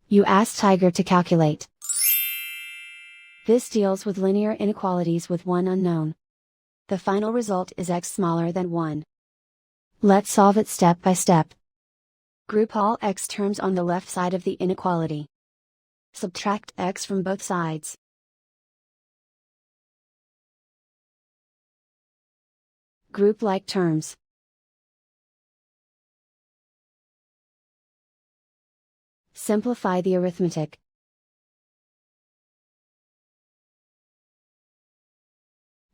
You ask Tiger to calculate. This deals with linear inequalities with one unknown. The final result is x smaller than 1. Let's solve it step by step. Group all x terms on the left side of the inequality. Subtract x from both sides. Group like terms. Simplify the arithmetic.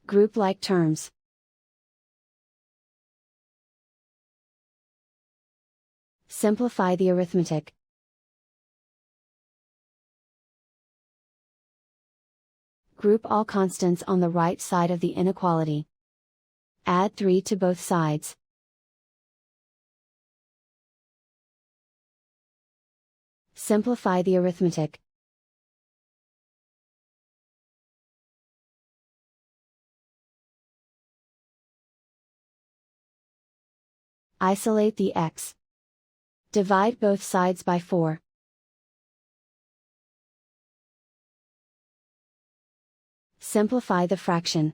Group like terms. Simplify the arithmetic. Group all constants on the right side of the inequality. Add 3 to both sides. Simplify the arithmetic. Isolate the x. Divide both sides by 4. Simplify the fraction.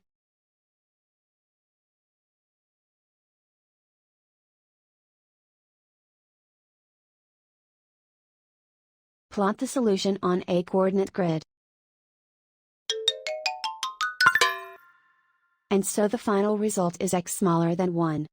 Plot the solution on a coordinate grid. And so the final result is x smaller than 1.